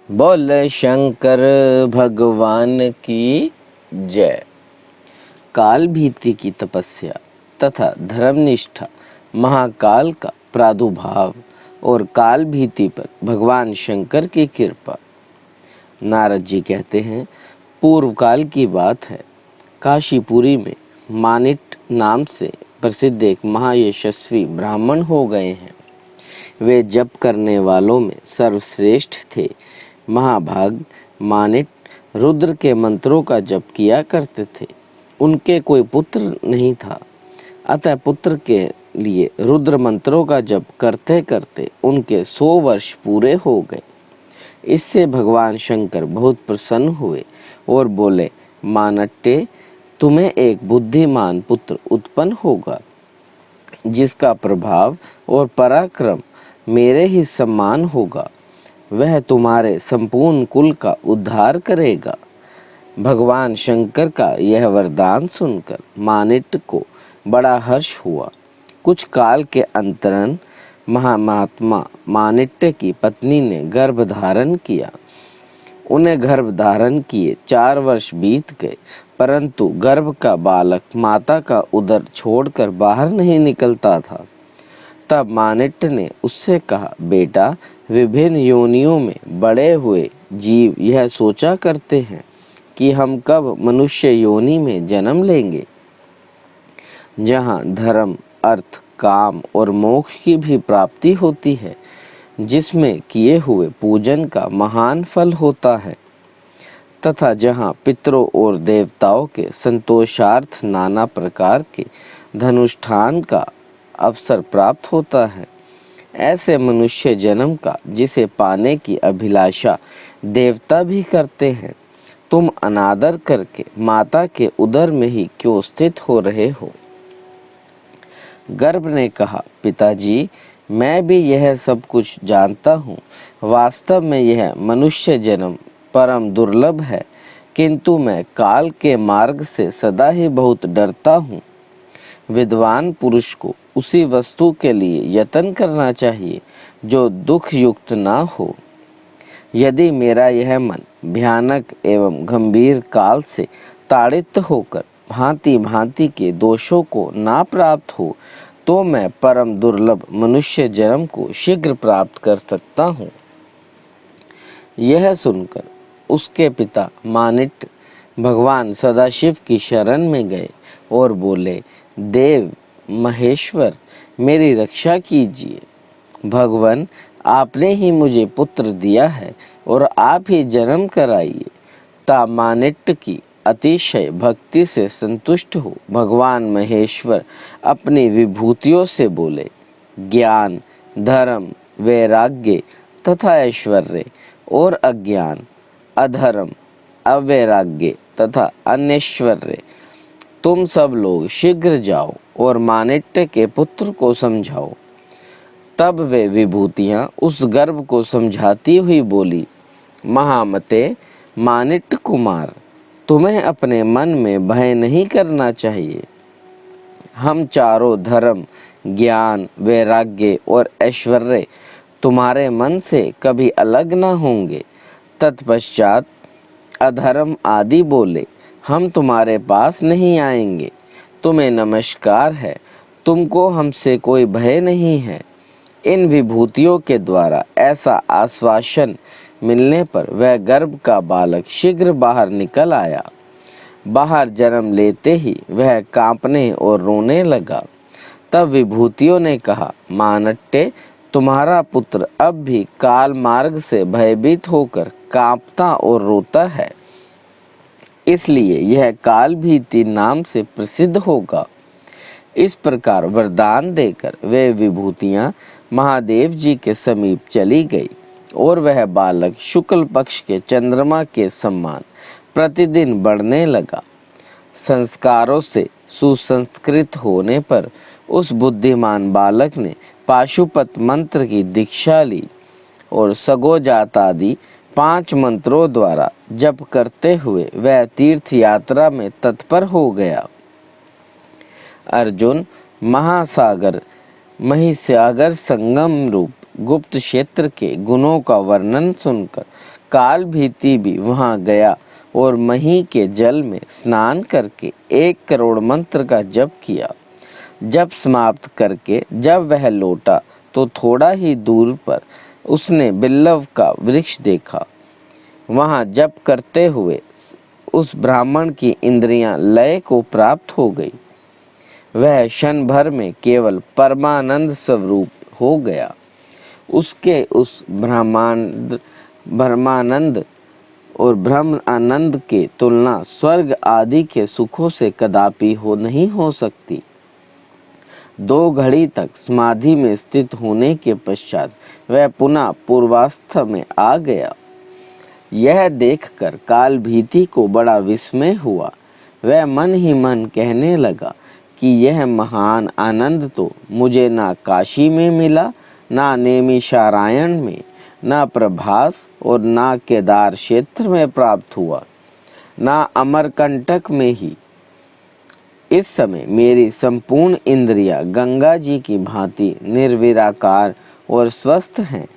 बोल शंकर भगवान की जय। काल भीति की तपस्या तथा धर्मनिष्ठा महाकाल का प्रादुर्भाव और काल भीति पर भगवान शंकर की कृपा। नारद जी कहते हैं, पूर्व काल की बात है। काशीपुरी में मानिट नाम से प्रसिद्ध एक महायशस्वी ब्राह्मण हो गए हैं। वे जप करने वालों में सर्वश्रेष्ठ थे। महाभाग मानिट रुद्र के मंत्रों का जप किया करते थे। उनके कोई पुत्र नहीं था, अतः पुत्र के लिए रुद्र मंत्रों का जप करते करते उनके 100 वर्ष पूरे हो गए। इससे भगवान शंकर बहुत प्रसन्न हुए और बोले, मानट्टे, तुम्हें एक बुद्धिमान पुत्र उत्पन्न होगा, जिसका प्रभाव और पराक्रम मेरे ही समान होगा। वह तुम्हारे संपूर्ण कुल का उद्धार करेगा। भगवान शंकर का यह वरदान सुनकर मानिट को बड़ा हर्ष हुआ। कुछ काल के अंतरन महात्मा मानिट्य की पत्नी ने गर्भ धारण किया। उन्हें गर्भ धारण किए 4 वर्ष बीत गए, परंतु गर्भ का बालक माता का उदर छोड़कर बाहर नहीं निकलता था। तब मानिट्य ने उससे कहा, बेटा, विभिन्न योनियों में बड़े हुए जीव यह सोचा करते हैं कि हम कब मनुष्य योनि में जन्म लेंगे, जहाँ धर्म, अर्थ, काम और मोक्ष की भी प्राप्ति होती है, जिसमें किए हुए पूजन का महान फल होता है, तथा जहाँ पितरों और देवताओं के संतोषार्थ नाना प्रकार के धनुष्ठान का अवसर प्राप्त होता है। ऐसे मनुष्य जन्म का जिसे पाने की अभिलाषा देवता भी करते हैं, तुम अनादर करके माता के उदर में ही क्यों स्थित हो रहे हो। गर्भ ने कहा, पिताजी, मैं भी यह सब कुछ जानता हूँ। वास्तव में यह मनुष्य जन्म परम दुर्लभ है, किंतु मैं काल के मार्ग से सदा ही बहुत डरता हूँ। विद्वान पुरुष को उसी वस्तु के लिए यत्न करना चाहिए जो दुख युक्त ना हो। यदि मेरा यह मन भयानक एवं गंभीर काल से ताड़ित होकर भांति भांति के दोषों को ना प्राप्त हो, तो मैं परम दुर्लभ मनुष्य जन्म को शीघ्र प्राप्त कर सकता हूँ। यह सुनकर उसके पिता मानिट भगवान सदाशिव की शरण में गए और बोले, देव महेश्वर, मेरी रक्षा कीजिए। भगवान, आपने ही मुझे पुत्र दिया है और आप ही जन्म कराइए। तब मानिट की अतिशय भक्ति से संतुष्ट हो भगवान महेश्वर अपनी विभूतियों से बोले, ज्ञान, धर्म, वैराग्य तथा ऐश्वर्य और अज्ञान, अधर्म, अवैराग्य तथा अनैश्वर्य, तुम सब लोग शीघ्र जाओ और मानिट्य के पुत्र को समझाओ। तब वे विभूतियां उस गर्भ को समझाती हुई बोली, महामते, मानिट्य कुमार, तुम्हें अपने मन में भय नहीं करना चाहिए। हम चारों धर्म, ज्ञान, वैराग्य और ऐश्वर्य तुम्हारे मन से कभी अलग न होंगे। तत्पश्चात अधर्म आदि बोले, हम तुम्हारे पास नहीं आएंगे। तुम्हें नमस्कार है, तुमको हमसे कोई भय नहीं है। इन विभूतियों के द्वारा ऐसा आश्वासन मिलने पर वह गर्भ का बालक शीघ्र बाहर निकल आया। बाहर जन्म लेते ही वह कांपने और रोने लगा। तब विभूतियों ने कहा, मानट्टे, तुम्हारा पुत्र अब भी काल मार्ग से भयभीत होकर कांपता और रोता है, इसलिए यह काल भीति नाम से प्रसिद्ध होगा। इस प्रकार वरदान देकर वे विभूतियां महादेव जी के समीप चली गई और वह बालक शुक्ल पक्ष के चंद्रमा के समान प्रतिदिन बढ़ने लगा। संस्कारों से सुसंस्कृत होने पर उस बुद्धिमान बालक ने पाशुपत मंत्र की दीक्षा ली और सगोजात आदि 5 मंत्रों द्वारा जप करते हुए वह तीर्थ यात्रा में तत्पर हो गया। अर्जुन, महासागर महिसागर संगम रूप गुप्त क्षेत्र के गुणों का वर्णन सुनकर काल भीति भी वहां गया और मही के जल में स्नान करके 1 करोड़ मंत्र का जप किया। जप समाप्त करके जब वह लौटा तो थोड़ा ही दूर पर उसने बिल्लव का वृक्ष देखा। वहां जप करते हुए उस ब्राह्मण की इंद्रियां लय को प्राप्त हो गई। वह क्षण भर में केवल परमानंद स्वरूप हो गया। उसके उस ब्रह्मानंद और ब्रह्म आनंद के तुलना स्वर्ग आदि के सुखों से कदापि नहीं हो सकती। 2 घड़ी तक समाधि में स्थित होने के पश्चात वह पुनः पूर्वावस्था में आ गया। यह देखकर काल भीति को बड़ा विस्मय हुआ। वह मन ही मन कहने लगा कि यह महान आनंद तो मुझे ना काशी में मिला, ना नैमिषारण्य में, ना प्रभास और ना केदार क्षेत्र में प्राप्त हुआ, ना अमरकंटक में ही। इस समय मेरी संपूर्ण इंद्रियां गंगा जी की भांति निर्विराकार और स्वस्थ हैं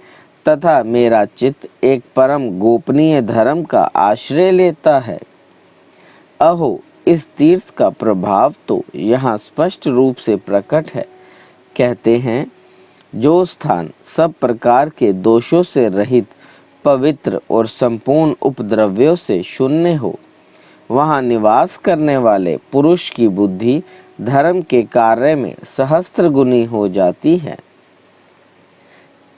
तथा मेरा चित्त एक परम गोपनीय धर्म का आश्रय लेता है। अहो, इस तीर्थ का प्रभाव तो यहाँ स्पष्ट रूप से प्रकट है। कहते हैं, जो स्थान सब प्रकार के दोषों से रहित, पवित्र और संपूर्ण उपद्रव्यों से शून्य हो, वहाँ निवास करने वाले पुरुष की बुद्धि धर्म के कार्य में सहस्त्र गुनी हो जाती है।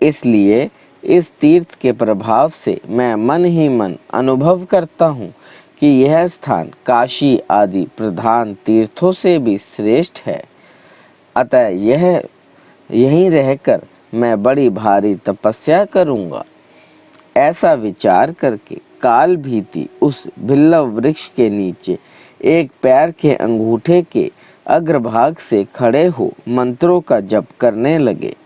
इसलिए इस तीर्थ के प्रभाव से मैं मन ही मन अनुभव करता हूँ कि यह स्थान काशी आदि प्रधान तीर्थों से भी श्रेष्ठ है। अतः यहीं रहकर मैं बड़ी भारी तपस्या करूँगा। ऐसा विचार करके काल भीति उस बिल्व वृक्ष के नीचे एक पैर के अंगूठे के अग्रभाग से खड़े हो मंत्रों का जप करने लगे।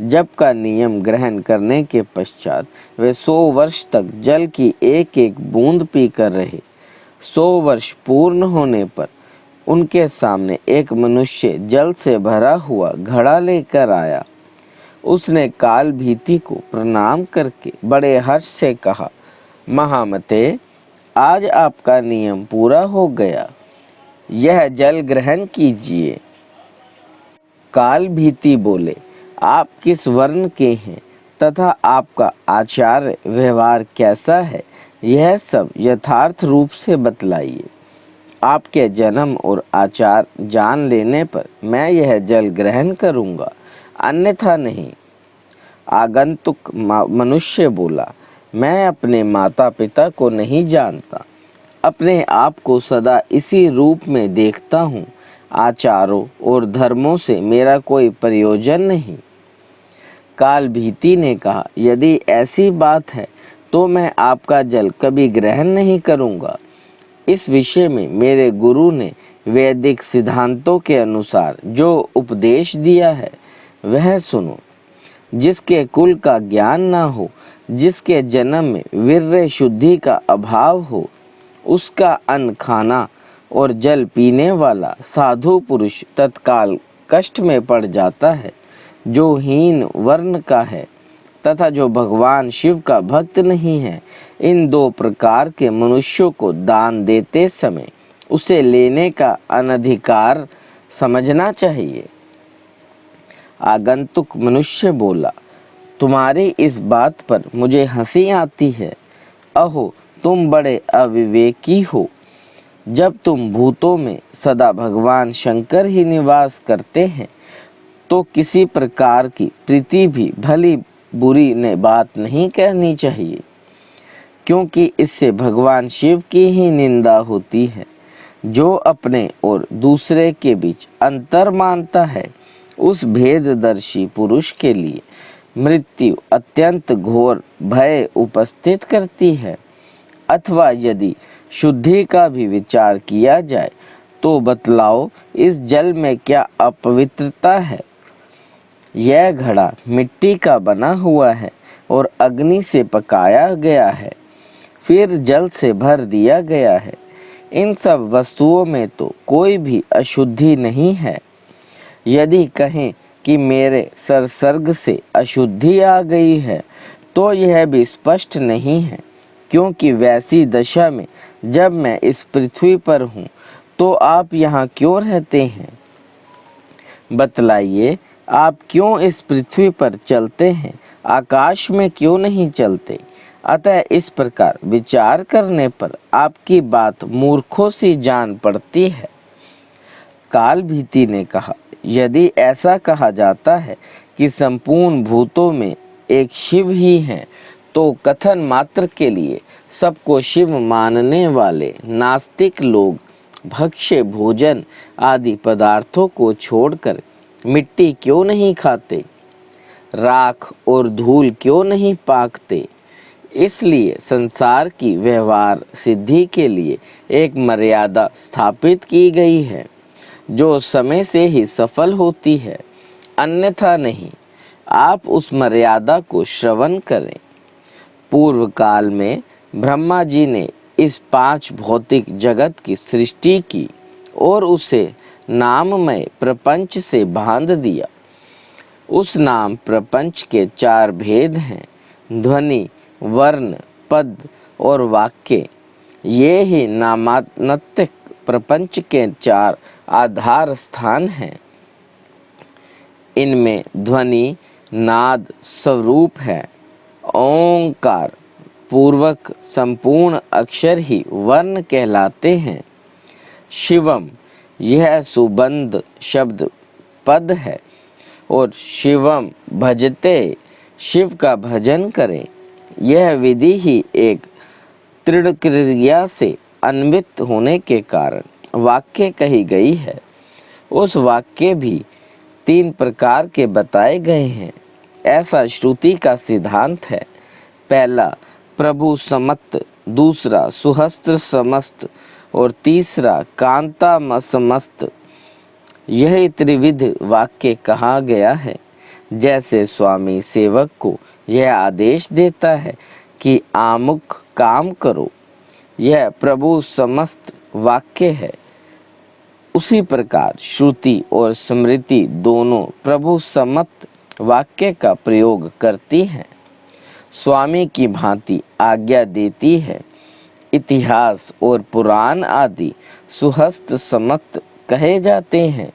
जप का नियम ग्रहण करने के पश्चात वे 100 वर्ष तक जल की एक एक बूंद पीकर रहे। 100 वर्ष पूर्ण होने पर उनके सामने एक मनुष्य जल से भरा हुआ घड़ा लेकर आया। उसने काल भीति को प्रणाम करके बड़े हर्ष से कहा, महामते, आज आपका नियम पूरा हो गया, यह जल ग्रहण कीजिए। काल भीति बोले, आप किस वर्ण के हैं तथा आपका आचार व्यवहार कैसा है, यह सब यथार्थ रूप से बतलाइए। आपके जन्म और आचार जान लेने पर मैं यह जल ग्रहण करूँगा, अन्यथा नहीं। आगंतुक मनुष्य बोला, मैं अपने माता पिता को नहीं जानता, अपने आप को सदा इसी रूप में देखता हूँ। आचारों और धर्मों से मेरा कोई प्रयोजन नहीं। काल भीति ने कहा, यदि ऐसी बात है तो मैं आपका जल कभी ग्रहण नहीं करूँगा। इस विषय में मेरे गुरु ने वैदिक सिद्धांतों के अनुसार जो उपदेश दिया है वह सुनो। जिसके कुल का ज्ञान न हो, जिसके जन्म में वीर्य शुद्धि का अभाव हो, उसका अन्न खाना और जल पीने वाला साधु पुरुष तत्काल कष्ट में पड़ जाता है। जो हीन वर्ण का है तथा जो भगवान शिव का भक्त नहीं है, इन 2 प्रकार के मनुष्यों को दान देते समय उसे लेने का अनधिकार समझना चाहिए। आगंतुक मनुष्य बोला, तुम्हारी इस बात पर मुझे हंसी आती है। अहो, तुम बड़े अविवेकी हो। जब तुम भूतों में सदा भगवान शंकर ही निवास करते हैं तो किसी प्रकार की प्रीति भी भली बुरी ने बात नहीं कहनी चाहिए, क्योंकि इससे भगवान शिव की ही निंदा होती है। जो अपने और दूसरे के बीच अंतर मानता है, उस भेददर्शी पुरुष के लिए मृत्यु अत्यंत घोर भय उपस्थित करती है। अथवा यदि शुद्धि का भी विचार किया जाए तो बतलाओ, इस जल में क्या अपवित्रता है। यह घड़ा मिट्टी का बना हुआ है और अग्नि से पकाया गया है, फिर जल से भर दिया गया है। इन सब वस्तुओं में तो कोई भी अशुद्धि नहीं है। यदि कहें कि मेरे संसर्ग से अशुद्धि आ गई है तो यह भी स्पष्ट नहीं है, क्योंकि वैसी दशा में जब मैं इस पृथ्वी पर हूँ तो आप यहाँ क्यों रहते हैं? बतलाइए, आप क्यों इस पृथ्वी पर चलते हैं, आकाश में क्यों नहीं चलते? अतः इस प्रकार विचार करने पर आपकी बात मूर्खों सी जान पड़ती है। काल भीति ने कहा, यदि ऐसा कहा जाता है कि संपूर्ण भूतों में एक शिव ही हैं, तो कथन मात्र के लिए सबको शिव मानने वाले नास्तिक लोग भक्ष्य भोजन आदि पदार्थों को छोड़कर मिट्टी क्यों नहीं खाते, राख और धूल क्यों नहीं पाकते? इसलिए संसार की व्यवहार सिद्धि के लिए एक मर्यादा स्थापित की गई है, जो समय से ही सफल होती है, अन्यथा नहीं। आप उस मर्यादा को श्रवण करें। पूर्व काल में ब्रह्मा जी ने इस 5 भौतिक जगत की सृष्टि की और उसे नाममय प्रपंच से बांध दिया। उस नाम प्रपंच के 4 भेद हैं, ध्वनि, वर्ण, पद और वाक्य। ये ही नामात्मक प्रपंच के 4 आधार स्थान हैं। इनमें ध्वनि नाद स्वरूप है। ओंकार पूर्वक संपूर्ण अक्षर ही वर्ण कहलाते हैं। शिवम, यह सुबंध शब्द पद है, और शिवम भजते, शिव का भजन करें, यह विधि ही एक दृढ़ क्रिया से अन्वित होने के कारण वाक्य कही गई है। उस वाक्य भी 3 प्रकार के बताए गए हैं, ऐसा श्रुति का सिद्धांत है। पहला प्रभु समस्त, दूसरा सुहस्त्र समस्त और तीसरा कांता समस्त। यह त्रिविध वाक्य कहा गया है। जैसे स्वामी सेवक को यह आदेश देता है कि आमुख काम करो, यह प्रभु समस्त वाक्य है, उसी प्रकार श्रुति और स्मृति दोनों प्रभु समस्त वाक्य का प्रयोग करती हैं। स्वामी की भांति आज्ञा देती है। इतिहास और पुराण आदि सुहस्त समस्त कहे जाते हैं।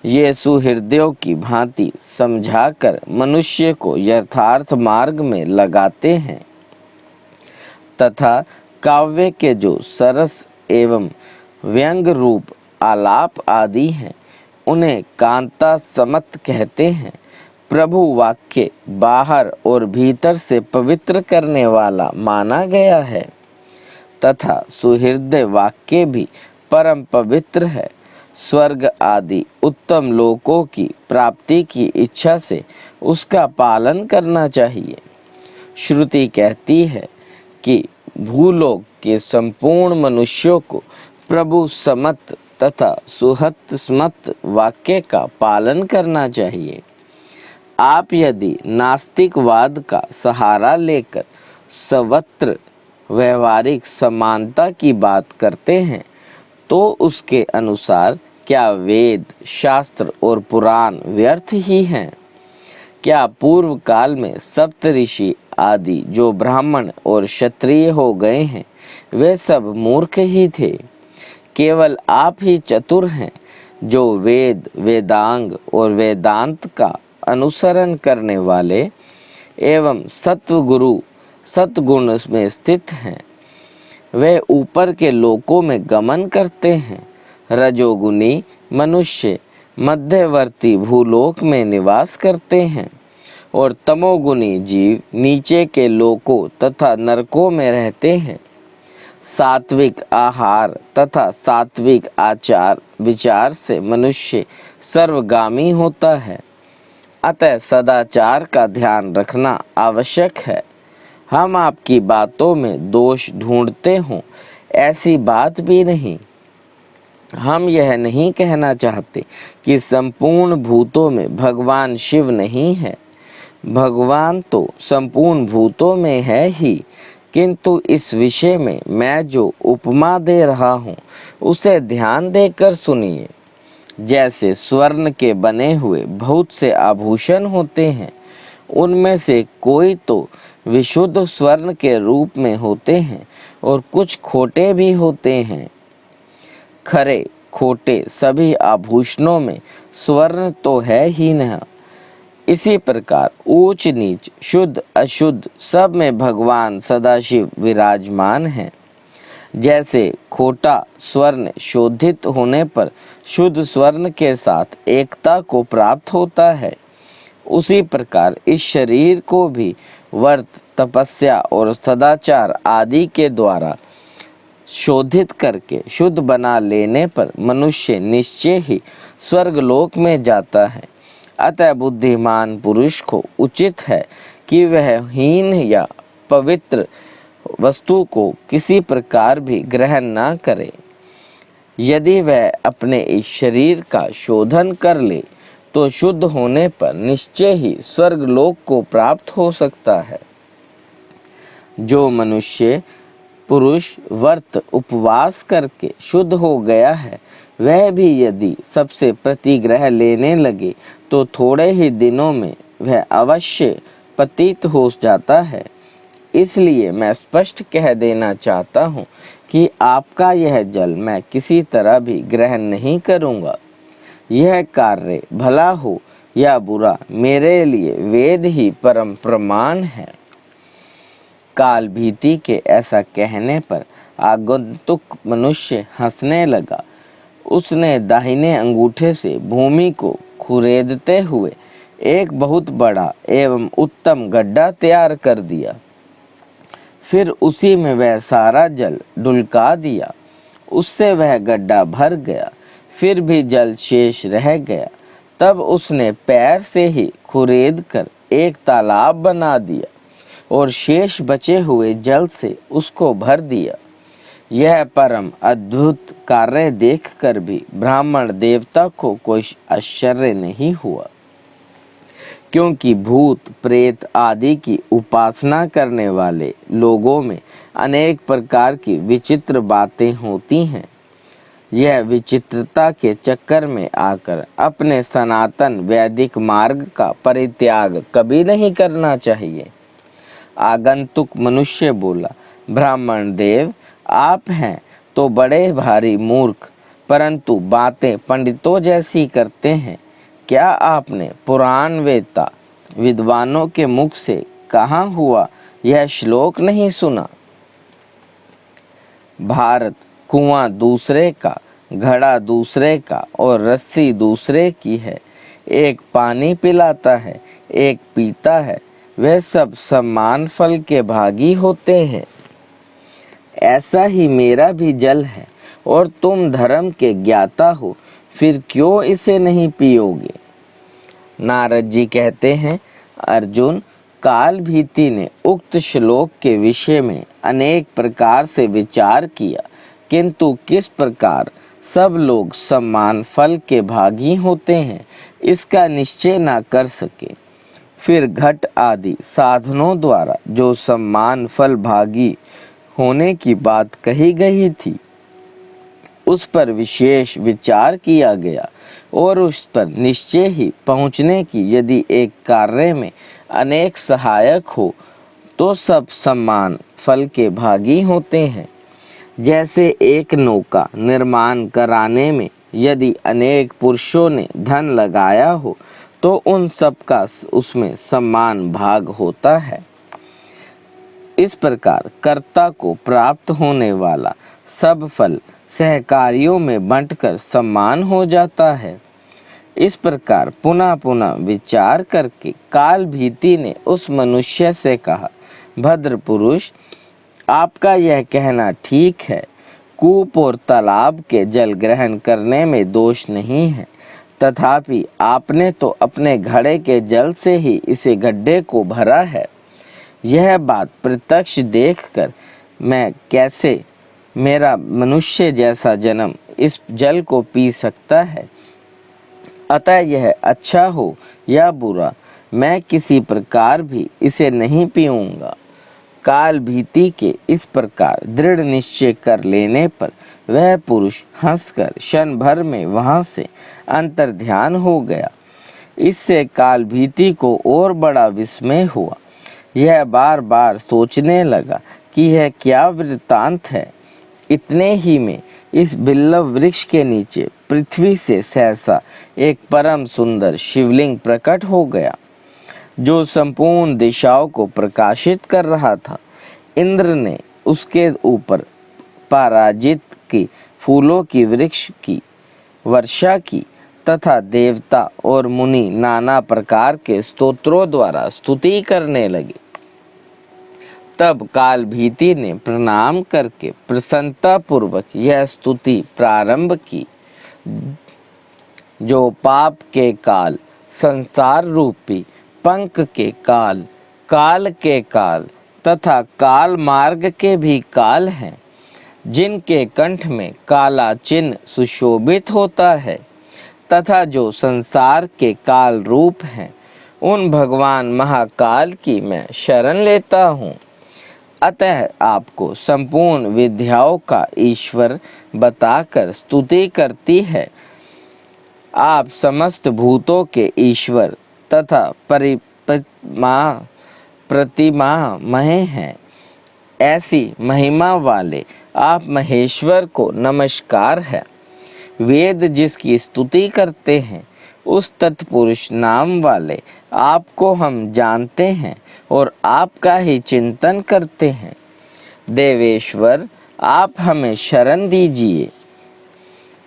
ये सुहृदयों की भांति समझाकर मनुष्य को यथार्थ मार्ग में लगाते हैं, तथा काव्य के जो सरस एवं व्यंग रूप आलाप आदि हैं, उन्हें कांता समत कहते हैं। प्रभु वाक्य बाहर और भीतर से पवित्र करने वाला माना गया है, तथा सुहृदय वाक्य भी परम पवित्र है। स्वर्ग आदि उत्तम लोकों की प्राप्ति की इच्छा से उसका पालन करना चाहिए। श्रुति कहती है कि भूलोक के संपूर्ण मनुष्यों को प्रभु समत तथा सुहत स्मत वाक्य का पालन करना चाहिए। आप यदि नास्तिकवाद का सहारा लेकर सर्वत्र व्यवहारिक समानता की बात करते हैं, तो उसके अनुसार क्या वेद, शास्त्र और पुराण व्यर्थ ही हैं? क्या पूर्व काल में सप्तऋषि आदि जो ब्राह्मण और क्षत्रिय हो गए हैं, वे सब मूर्ख ही थे? केवल आप ही चतुर हैं, जो वेद, वेदांग और वेदांत का अनुसरण करने वाले एवं सत्वगुरु सत्गुण में स्थित हैं। वे ऊपर के लोकों में गमन करते हैं। रजोगुनी मनुष्य मध्यवर्ती भूलोक में निवास करते हैं, और तमोगुनी जीव नीचे के लोकों तथा नरकों में रहते हैं। सात्विक आहार तथा सात्विक आचार विचार से मनुष्य सर्वगामी होता है। अतः सदाचार का ध्यान रखना आवश्यक है। हम आपकी बातों में दोष ढूंढते हों, ऐसी बात भी नहीं। हम यह नहीं कहना चाहते कि संपूर्ण भूतों में भगवान शिव नहीं है। भगवान तो संपूर्ण भूतों में है ही, किंतु इस विषय में मैं जो उपमा दे रहा हूँ उसे ध्यान देकर सुनिए। जैसे स्वर्ण के बने हुए बहुत से आभूषण होते हैं, उनमें से कोई तो विशुद्ध स्वर्ण के रूप में होते हैं और कुछ खोटे भी होते हैं। खरे खोटे सभी आभूषणों में स्वर्ण तो है ही नहीं। इसी प्रकार ऊंच नीच शुद्ध अशुद्ध सब में भगवान सदाशिव विराजमान हैं। जैसे खोटा स्वर्ण शोधित होने पर शुद्ध स्वर्ण के साथ एकता को प्राप्त होता है, उसी प्रकार इस शरीर को भी व्रत, तपस्या और सदाचार आदि के द्वारा शोधित करके शुद्ध बना लेने पर मनुष्य निश्चय ही स्वर्गलोक में जाता है। अतः बुद्धिमान पुरुष को उचित है कि वह हीन या पवित्र वस्तु को किसी प्रकार भी ग्रहण न करे। यदि वह अपने इस शरीर का शोधन कर ले तो शुद्ध होने पर निश्चय ही स्वर्गलोक को प्राप्त हो सकता है। जो मनुष्य पुरुष व्रत उपवास करके शुद्ध हो गया है, वह भी यदि सबसे प्रतिग्रह लेने लगे तो थोड़े ही दिनों में वह अवश्य पतित हो जाता है। इसलिए मैं स्पष्ट कह देना चाहता हूँ कि आपका यह जल मैं किसी तरह भी ग्रहण नहीं करूँगा। यह कार्य भला हो या बुरा, मेरे लिए वेद ही परम प्रमाण है। काल भीति के ऐसा कहने पर आगंतुक मनुष्य हंसने लगा। उसने दाहिने अंगूठे से भूमि को खुरेदते हुए एक बहुत बड़ा एवं उत्तम गड्ढा तैयार कर दिया। फिर उसी में वह सारा जल डुलका दिया। उससे वह गड्ढा भर गया। फिर भी जल शेष रह गया। तब उसने पैर से ही खुरेद कर एक तालाब बना दिया और शेष बचे हुए जल से उसको भर दिया। यह परम अद्भुत कार्य देखकर भी ब्राह्मण देवता को कोई आश्चर्य नहीं हुआ, क्योंकि भूत प्रेत आदि की उपासना करने वाले लोगों में अनेक प्रकार की विचित्र बातें होती हैं। यह विचित्रता के चक्कर में आकर अपने सनातन वैदिक मार्ग का परित्याग कभी नहीं करना चाहिए। आगंतुक मनुष्य बोला, ब्राह्मण देव, आप हैं तो बड़े भारी मूर्ख, परंतु बातें पंडितों जैसी करते हैं। क्या आपने पुराण वेत्ता विद्वानों के मुख से कहा हुआ यह श्लोक नहीं सुना? भारत कुआं दूसरे का, घड़ा दूसरे का और रस्सी दूसरे की है। एक पानी पिलाता है, एक पीता है, वे सब समान फल के भागी होते हैं। ऐसा ही मेरा भी जल है और तुम धर्म के ज्ञाता हो, फिर क्यों इसे नहीं पियोगे? नारद जी कहते हैं, अर्जुन, काल भीति ने उक्त श्लोक के विषय में अनेक प्रकार से विचार किया, किंतु किस प्रकार सब लोग समान फल के भागी होते हैं इसका निश्चय न कर सके। फिर घट आदि साधनों द्वारा जो समान फल भागी होने की बात कही गई थी, उस पर विशेष विचार किया गया और उस पर निश्चय ही पहुँचने की यदि एक कार्य में अनेक सहायक हो तो सब समान फल के भागी होते हैं। जैसे एक नौका निर्माण कराने में यदि अनेक पुरुषों ने धन लगाया हो तो उन सब का उसमें समान भाग होता है। इस प्रकार कर्ता को प्राप्त होने वाला सब फल सहकारियों में बांटकर समान हो जाता है। इस प्रकार पुनः पुनः विचार करके काल भीति ने उस मनुष्य से कहा, भद्र पुरुष, आपका यह कहना ठीक है। कूप और तालाब के जल ग्रहण करने में दोष नहीं है, तथापि आपने तो अपने घड़े के जल से ही इसे गड्ढे को भरा है। यह बात प्रत्यक्ष देखकर मैं कैसे मेरा मनुष्य जैसा जन्म इस जल को पी सकता है? अतः यह अच्छा हो या बुरा, मैं किसी प्रकार भी इसे नहीं पीऊँगा। काल भीति के इस प्रकार दृढ़ निश्चय कर लेने पर वह पुरुष हंसकर क्षण भर में वहां से अंतर्ध्यान हो गया। इससे काल भीति को और बड़ा विस्मय हुआ। यह बार बार सोचने लगा कि यह क्या वृत्तांत है। इतने ही में इस बिल्व वृक्ष के नीचे पृथ्वी से सहसा एक परम सुंदर शिवलिंग प्रकट हो गया, जो संपूर्ण दिशाओं को प्रकाशित कर रहा था। इंद्र ने उसके ऊपर पराजित की फूलों की वृक्ष की वर्षा की तथा देवता और मुनि नाना प्रकार के स्तोत्रों द्वारा स्तुति करने लगे। तब काल भीति ने प्रणाम करके प्रसन्नता पूर्वक यह स्तुति प्रारंभ की। जो पाप के काल, संसार रूपी पंख के काल, काल के काल तथा काल मार्ग के भी काल हैं, जिनके कंठ में काला चिन्ह सुशोभित होता है, तथा जो संसार के काल रूप हैं, उन भगवान महाकाल की मैं शरण लेता हूँ। अतः आपको संपूर्ण विद्याओं का ईश्वर बताकर स्तुति करती है। आप समस्त भूतों के ईश्वर तथा प्रतिमामय हैं। ऐसी महिमा वाले आप महेश्वर को नमस्कार है। वेद जिसकी स्तुति करते हैं, उस तत्पुरुष नाम वाले आपको हम जानते हैं और आपका ही चिंतन करते हैं। देवेश्वर, आप हमें शरण दीजिए।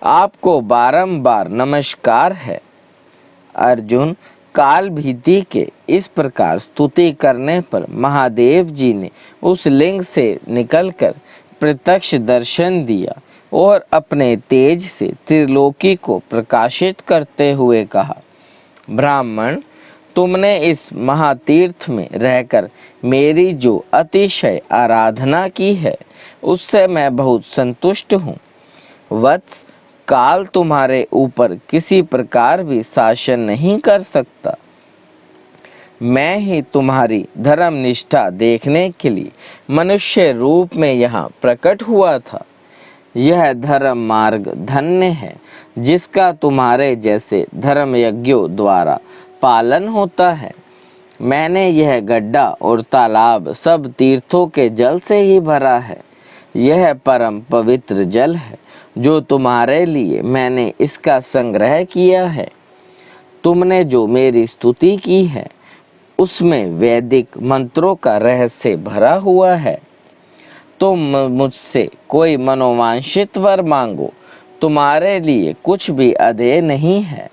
आपको बारंबार नमस्कार है। अर्जुन, काल भीति के इस प्रकार स्तुति करने पर महादेव जी ने उस लिंग से निकलकर प्रत्यक्ष दर्शन दिया और अपने तेज से त्रिलोकी को प्रकाशित करते हुए कहा, ब्राह्मण, तुमने इस महातीर्थ में रहकर मेरी जो अतिशय आराधना की है, उससे मैं बहुत संतुष्ट हूँ। वत्स, काल तुम्हारे ऊपर किसी प्रकार भी शासन नहीं कर सकता। मैं ही तुम्हारी धर्म निष्ठा देखने के लिए मनुष्य रूप में यहाँ प्रकट हुआ था। यह धर्म मार्ग धन्य है, जिसका तुम्हारे जैसे धर्म यज्ञों द्वारा पालन होता है। मैंने यह गड्ढा और तालाब सब तीर्थों के जल से ही भरा है। यह परम पवित्र जल है, जो तुम्हारे लिए मैंने इसका संग्रह किया है। तुमने जो मेरी स्तुति की है, उसमें वैदिक मंत्रों का रहस्य भरा हुआ है। तुम मुझसे कोई मनोवांछित वर मांगो, तुम्हारे लिए कुछ भी अधेय नहीं है।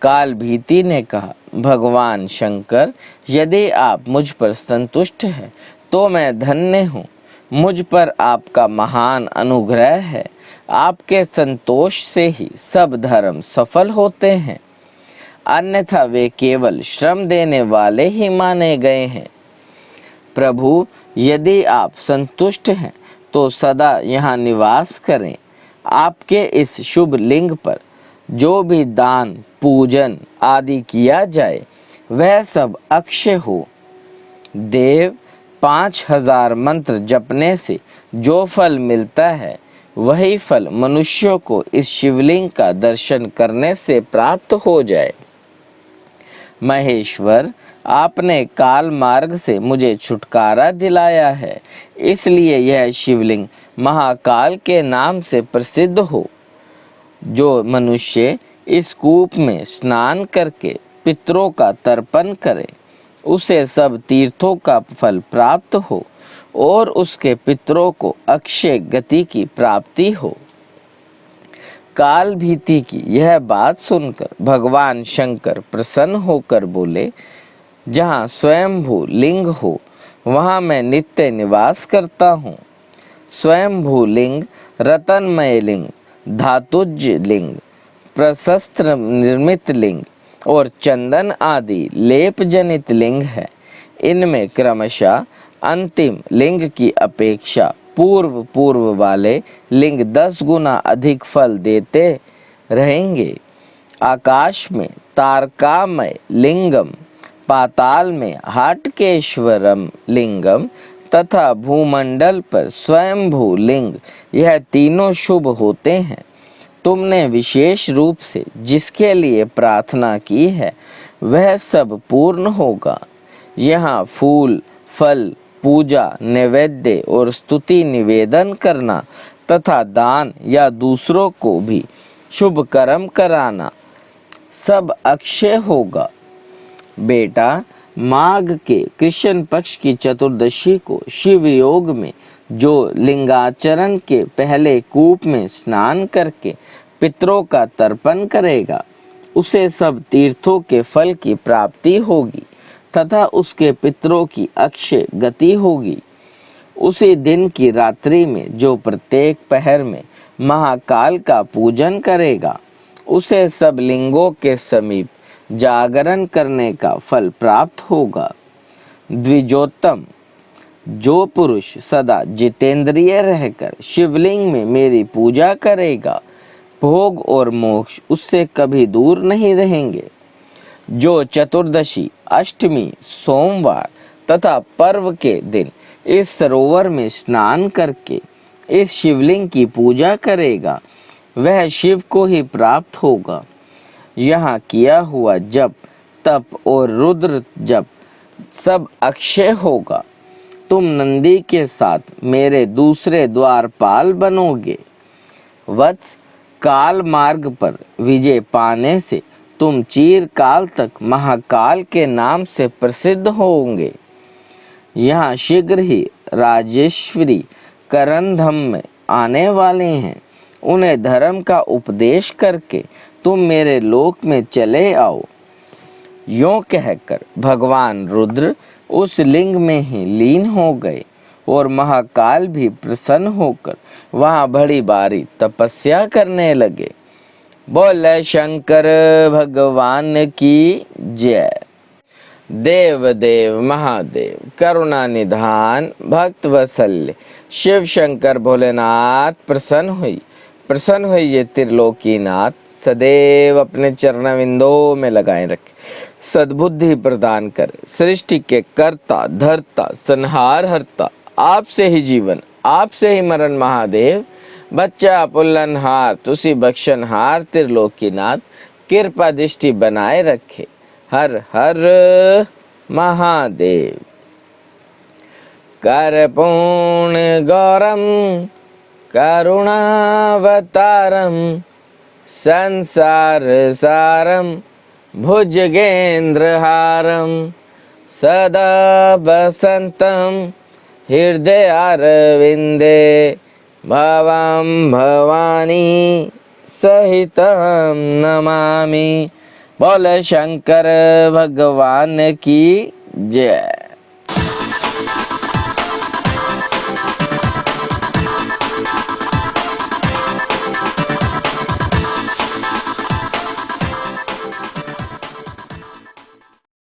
काल भीति ने कहा, भगवान शंकर, यदि आप मुझ पर संतुष्ट हैं तो मैं धन्य हूँ। मुझ पर आपका महान अनुग्रह है। आपके संतोष से ही सब धर्म सफल होते हैं, अन्यथा वे केवल श्रम देने वाले ही माने गए हैं। प्रभु, यदि आप संतुष्ट हैं तो सदा यहाँ निवास करें। आपके इस शुभ लिंग पर जो भी दान पूजन आदि किया जाए, वह सब अक्षय हो। देव, 5000 मंत्र जपने से जो फल मिलता है, वही फल मनुष्यों को इस शिवलिंग का दर्शन करने से प्राप्त हो जाए। महेश्वर, आपने काल मार्ग से मुझे छुटकारा दिलाया है, इसलिए यह शिवलिंग महाकाल के नाम से प्रसिद्ध हो। जो मनुष्य इस कूप में स्नान करके पितरों का तर्पण करे, उसे सब तीर्थों का फल प्राप्त हो और उसके पितरों को अक्षय गति की प्राप्ति हो। काल भीति की यह बात सुनकर भगवान शंकर प्रसन्न होकर बोले, जहाँ स्वयंभू लिंग हो, वहाँ मैं नित्य निवास करता हूँ। स्वयंभू लिंग रतनमय लिंग, धातुज लिंग, प्रशस्त्र निर्मित लिंग और चंदन आदि लेप जनित लिंग है। इनमें क्रमशः अंतिम लिंग की अपेक्षा पूर्व वाले लिंग 10 गुना अधिक फल देते रहेंगे। आकाश में तारकामय लिंगम, पाताल में हाटकेश्वरम लिंगम तथा भूमंडल पर स्वयंभू लिंग, यह तीनों शुभ होते हैं। तुमने विशेष रूप से जिसके लिए प्रार्थना की है, वह सब पूर्ण होगा। यहाँ फूल फल पूजा नैवेद्य और स्तुति निवेदन करना तथा दान या दूसरों को भी शुभ कर्म कराना सब अक्षय होगा। बेटा, माघ के कृष्ण पक्ष की चतुर्दशी को शिव योग में जो लिंगाचरण के पहले कूप में स्नान करके पितरों का तर्पण करेगा, उसे सब तीर्थों के फल की प्राप्ति होगी तथा उसके पितरों की अक्षय गति होगी। उसी दिन की रात्रि में जो प्रत्येक पहर में महाकाल का पूजन करेगा, उसे सब लिंगों के समीप जागरण करने का फल प्राप्त होगा। द्विजोत्तम, जो पुरुष सदा जितेंद्रिय रहकर शिवलिंग में मेरी पूजा करेगा, भोग और मोक्ष उससे कभी दूर नहीं रहेंगे। जो चतुर्दशी, अष्टमी, सोमवार तथा पर्व के दिन इस सरोवर में स्नान करके इस शिवलिंग की पूजा करेगा, वह शिव को ही प्राप्त होगा। यहाँ किया हुआ जप तप और रुद्र जप सब अक्षय होगा। तुम नंदी के साथ मेरे दूसरे द्वारपाल बनोगे। वत्स, काल मार्ग पर विजय पाने से तुम चिरकाल तक महाकाल के नाम से प्रसिद्ध होंगे। यहाँ शीघ्र ही राजेश्वरी करंधम में आने वाले हैं। उन्हें धर्म का उपदेश करके तुम मेरे लोक में चले आओ। यों कहकर भगवान रुद्र उस लिंग में ही लीन हो गए और महाकाल भी प्रसन्न होकर वहां बड़ी बारी तपस्या करने लगे। बोले शंकर भगवान की जय। देव देव महादेव करुणा निधान भक्त वत्सल्य शिव शंकर भोलेनाथ प्रसन्न हुई ये त्रिलोकी नाथ सदैव अपने चरणविंदों में लगाए रखे, सद्बुद्धि प्रदान कर, सृष्टि के कर्ता धर्ता संहार हरता, आपसे ही जीवन आपसे ही मरण महादेव, बच्चा पुल्लनहार तुसी बख्शनहार त्रिलोकीनाथ, कृपा दृष्टि बनाए रखे, हर हर महादेव। करपूर्ण गौरम करुणावतारम संसार सारम भुजगेंद्रहारम सदा बसंतम हृदयारविंदे भवं भवानी सहितं नमामि। बोले शंकर भगवान की जय।